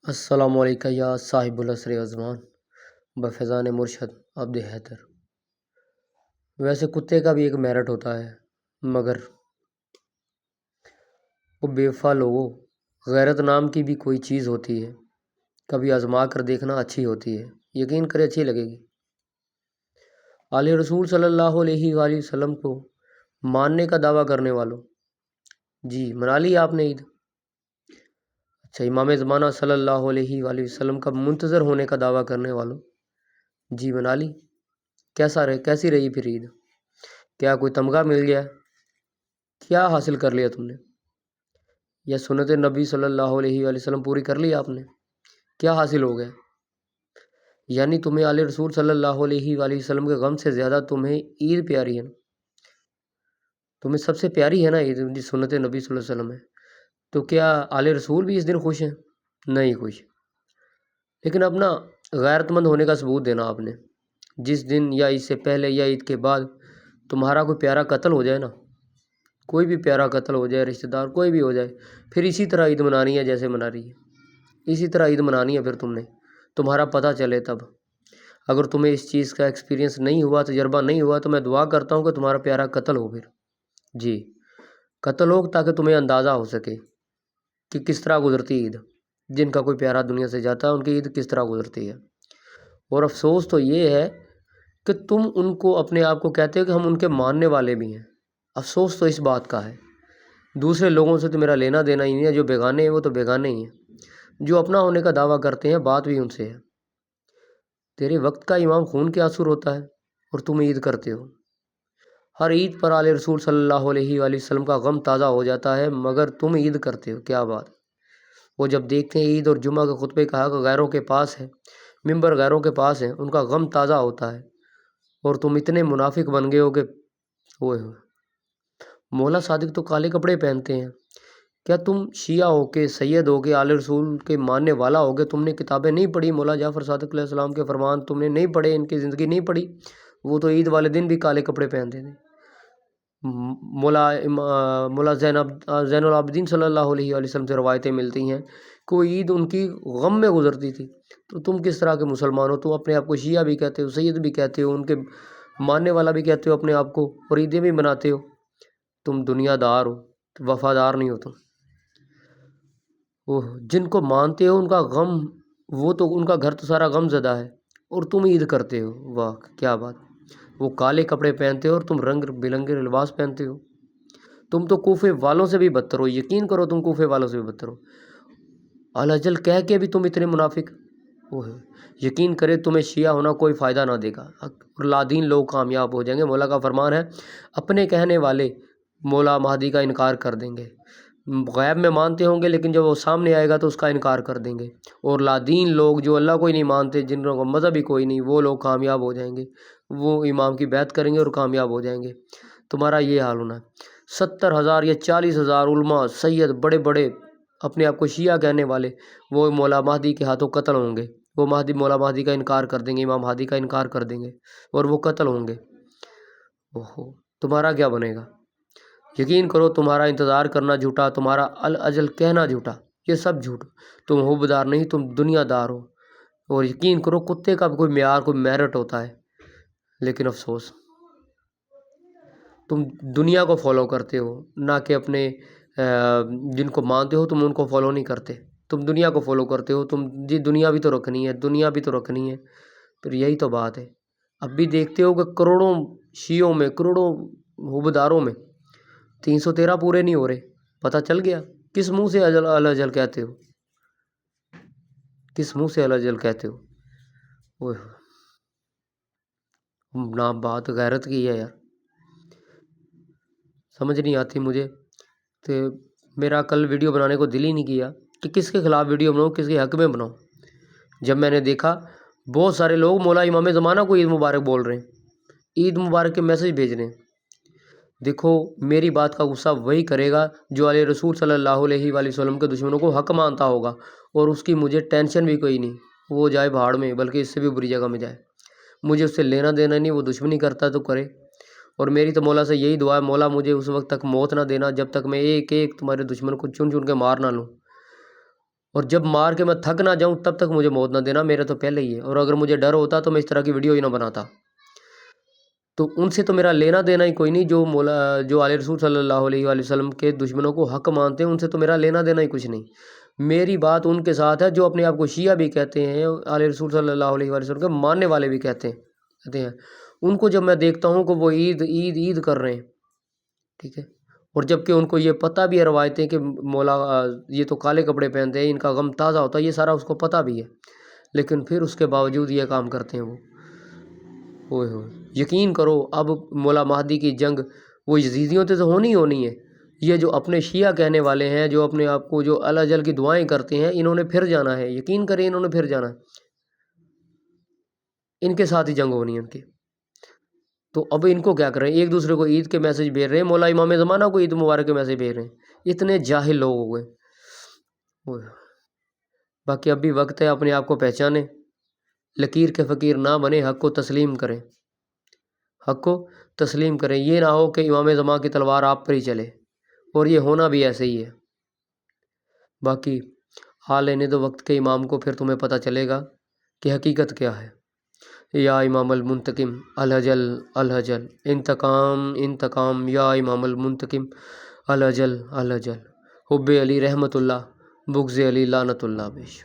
السلام علیکم یا صاحب العصر ازمان بفیضان مرشد عبد حیدر۔ ویسے کتے کا بھی ایک میرٹ ہوتا ہے، مگر وہ بے وفا لوگوں، غیرت نام کی بھی کوئی چیز ہوتی ہے، کبھی آزما کر دیکھنا اچھی ہوتی ہے، یقین کرے اچھی لگے گی۔ آل رسول صلی اللہ علیہ وآلہ وسلم کو ماننے کا دعویٰ کرنے والوں، جی منا لی آپ نے عید؟ اچھا، امام زمانہ صلی اللہ علیہ وآلہ وسلم کا منتظر ہونے کا دعویٰ کرنے والوں، جی منا لی؟ کیسی رہی پھر عید؟ کیا کوئی تمغہ مل گیا؟ کیا حاصل کر لیا تم نے؟ یا سنت نبی صلی اللہ علیہ وآلہ وسلم پوری کر لی آپ نے؟ کیا حاصل ہو گیا؟ یعنی تمہیں آل رسول صلی اللہ علیہ وآلہ وسلم کے غم سے زیادہ تمہیں عید پیاری ہے نا؟ تمہیں سب سے پیاری ہے نا عید، جی سنت نبی صلی اللہ علیہ وسلم ہے، تو کیا آل رسول بھی اس دن خوش ہیں؟ نہیں خوش۔ لیکن اپنا غیرت مند ہونے کا ثبوت دینا آپ نے، جس دن یا عید سے پہلے یا عید کے بعد تمہارا کوئی پیارا قتل ہو جائے نا، کوئی بھی پیارا قتل ہو جائے، رشتہ دار کوئی بھی ہو جائے، پھر اسی طرح عید منانی ہے جیسے منا رہی ہے، اسی طرح عید منانی ہے۔ پھر تم نے تمہارا پتہ چلے تب، اگر تمہیں اس چیز کا ایکسپیرینس نہیں ہوا، تجربہ نہیں ہوا، تو میں دعا کرتا ہوں کہ تمہارا پیارا قتل ہو، پھر جی قتل ہو، تاکہ تمہیں اندازہ ہو سکے کہ کس طرح گزرتی عید۔ جن کا کوئی پیارا دنیا سے جاتا ہے ان کی عید کس طرح گزرتی ہے۔ اور افسوس تو یہ ہے کہ تم ان کو اپنے آپ کو کہتے ہو کہ ہم ان کے ماننے والے بھی ہیں، افسوس تو اس بات کا ہے۔ دوسرے لوگوں سے تو میرا لینا دینا ہی نہیں ہے، جو بیگانے ہیں وہ تو بیگانے ہی ہیں، جو اپنا ہونے کا دعویٰ کرتے ہیں بات بھی ان سے ہے۔ تیرے وقت کا امام خون کے آنسو روتا ہے اور تم عید کرتے ہو۔ ہر عید پر آل رسول صلی اللہ علیہ وآلہ وسلم کا غم تازہ ہو جاتا ہے، مگر تم عید کرتے ہو، کیا بات۔ وہ جب دیکھتے ہیں عید اور جمعہ کے خطبے کا حق غیروں کے پاس ہے، ممبر غیروں کے پاس ہے، ان کا غم تازہ ہوتا ہے، اور تم اتنے منافق بن گئے ہو کہ ہوئے ہوئے۔ مولا صادق تو کالے کپڑے پہنتے ہیں، کیا تم شیعہ ہو کے، سید ہو کے، آل رسول کے ماننے والا ہو کے تم نے کتابیں نہیں پڑھی؟ مولا جعفر صادق علیہ السلام کے فرمان تم نے نہیں پڑھے، ان کی زندگی نہیں پڑھی؟ وہ تو عید والے دن بھی کالے کپڑے پہنتے تھے۔ مولا زین العابدین صلی اللہ علیہ وآلہ وسلم سے روایتیں ملتی ہیں کہ وہ عید ان کی غم میں گزرتی تھی۔ تو تم کس طرح کے مسلمان ہو؟ تم اپنے آپ کو شیعہ بھی کہتے ہو، سید بھی کہتے ہو، ان کے ماننے والا بھی کہتے ہو اپنے آپ کو، اور عیدیں بھی مناتے ہو۔ تم دنیا دار ہو، وفادار نہیں ہو تم۔ جن کو مانتے ہو ان کا غم، وہ تو ان کا گھر تو سارا غم زدہ ہے، اور تم عید کرتے ہو، واہ کیا بات۔ وہ کالے کپڑے پہنتے ہو اور تم رنگ بلنگے لباس پہنتے ہو۔ تم تو کوفے والوں سے بھی بدتر ہو، یقین کرو تم کوفے والوں سے بھی بدتر ہو۔ الجل کہہ کے بھی تم اتنے منافق ہو۔ یقین کرے تمہیں شیعہ ہونا کوئی فائدہ نہ دے گا، اور لادین لوگ کامیاب ہو جائیں گے۔ مولا کا فرمان ہے اپنے کہنے والے مولا مہدی کا انکار کر دیں گے، غیب میں مانتے ہوں گے لیکن جب وہ سامنے آئے گا تو اس کا انکار کر دیں گے، اور لادین لوگ جو اللہ کو ہی نہیں مانتے، جن لوگوں کا مذہب ہی کوئی نہیں، وہ لوگ کامیاب ہو جائیں گے، وہ امام کی بیعت کریں گے اور کامیاب ہو جائیں گے۔ تمہارا یہ حال ہونا ہے۔ 70,000 یا 40,000 علماء، سید، بڑے بڑے اپنے آپ کو شیعہ کہنے والے، وہ مولا مہدی کے ہاتھوں قتل ہوں گے۔ وہ مولا مہدی کا انکار کر دیں گے، امام مہدی کا انکار کر دیں گے، اور وہ قتل ہوں گے۔ تمہارا کیا بنے گا؟ یقین کرو تمہارا انتظار کرنا جھوٹا، تمہارا الاجل کہنا جھوٹا، یہ سب جھوٹ۔ تم حبدار نہیں، تم دنیا دار ہو۔ اور یقین کرو کتے کا بھی کوئی معیار، کوئی میرٹ ہوتا ہے، لیکن افسوس تم دنیا کو فالو کرتے ہو، نہ کہ اپنے جن کو مانتے ہو تم ان کو فالو نہیں کرتے، تم دنیا کو فالو کرتے ہو۔ تم جی دنیا بھی تو رکھنی ہے، دنیا بھی تو رکھنی ہے، پھر یہی تو بات ہے۔ اب بھی دیکھتے ہو کہ کروڑوں شیعوں میں، کروڑوں حبداروں میں 313 پورے نہیں ہو رہے۔ پتہ چل گیا کس منہ سے الاجل کہتے ہو، کس منہ سے الاجل کہتے ہو۔ نہ بات غیرت کی ہے یار، سمجھ نہیں آتی مجھے۔ تو میرا کل ویڈیو بنانے کو دل ہی نہیں کیا کہ کس کے خلاف ویڈیو بناؤں، کس کے حق میں بناؤں، جب میں نے دیکھا بہت سارے لوگ مولا امام زمانہ کو عید مبارک بول رہے ہیں، عید مبارک کے میسج بھیج رہے ہیں۔ دیکھو میری بات کا غصہ وہی کرے گا جو علیہ رسول صلی اللہ علیہ وآلہ وسلم کے دشمنوں کو حق مانتا ہوگا، اور اس کی مجھے ٹینشن بھی کوئی نہیں، وہ جائے بھاڑ میں، بلکہ اس سے بھی بری جگہ میں جائے، مجھے اس سے لینا دینا نہیں، وہ دشمنی کرتا تو کرے۔ اور میری تو مولا سے یہی دعا ہے، مولا مجھے اس وقت تک موت نہ دینا جب تک میں ایک ایک تمہارے دشمن کو چن چن کے مار نہ لوں۔ اور جب مار کے میں تھک نہ جاؤں تب تک مجھے موت نہ دینا، میرا تو پہلے ہی ہے، اور اگر مجھے ڈر ہوتا تو میں اس طرح کی ویڈیو ہی نہ بناتا۔ تو ان سے تو میرا لینا دینا ہی کوئی نہیں، جو آل رسول صلی اللہ علیہ وآلہ وسلم کے دشمنوں کو حق مانتے ہیں ان سے تو میرا لینا دینا ہی کچھ نہیں۔ میری بات ان کے ساتھ ہے جو اپنے آپ کو شیعہ بھی کہتے ہیں، آل رسول صلی اللہ علیہ وآلہ وسلم کے ماننے والے بھی کہتے ہیں، ان کو جب میں دیکھتا ہوں کہ وہ عید کر رہے ہیں، ٹھیک ہے، اور جب کہ ان کو یہ پتہ بھی ہے روایتیں کہ مولا یہ تو کالے کپڑے پہنتے ہیں، ان کا غم تازہ ہوتا ہے، یہ سارا اس کو پتہ بھی ہے، لیکن پھر اس کے باوجود یہ کام کرتے ہیں وہ۔ ہوئے ہوئے یقین کرو اب مولا مہدی کی جنگ وہ یزیدیوں سے تو ہونی ہے، یہ جو اپنے شیعہ کہنے والے ہیں، جو اپنے آپ کو جو اللہ جل کی دعائیں کرتے ہیں، انہوں نے پھر جانا ہے، یقین کریں انہوں نے پھر جانا ہے، ان کے ساتھ ہی جنگ ہونی ہے ان کی۔ تو اب ان کو کیا کریں، ایک دوسرے کو عید کے میسج بھیج رہے ہیں، مولا امام زمانہ کو عید مبارک کے میسج بھیج رہے ہیں، اتنے جاہل لوگ ہو گئے۔ باقی اب بھی وقت ہے، اپنے آپ کو پہچانے، لکیر کے فقیر نہ بنے، حق کو تسلیم کریں، حق کو تسلیم کریں، یہ نہ ہو کہ امام زمان کی تلوار آپ پر ہی چلے، اور یہ ہونا بھی ایسے ہی ہے۔ باقی حال لینے دو وقت کے امام کو، پھر تمہیں پتہ چلے گا کہ حقیقت کیا ہے۔ یا امام المنتقم الحجل الحجل، انتقام انتقام، یا امام المنتقم الحجل الحجل، حب علی رحمت اللہ، بغض علی لعنت اللہ، بیش۔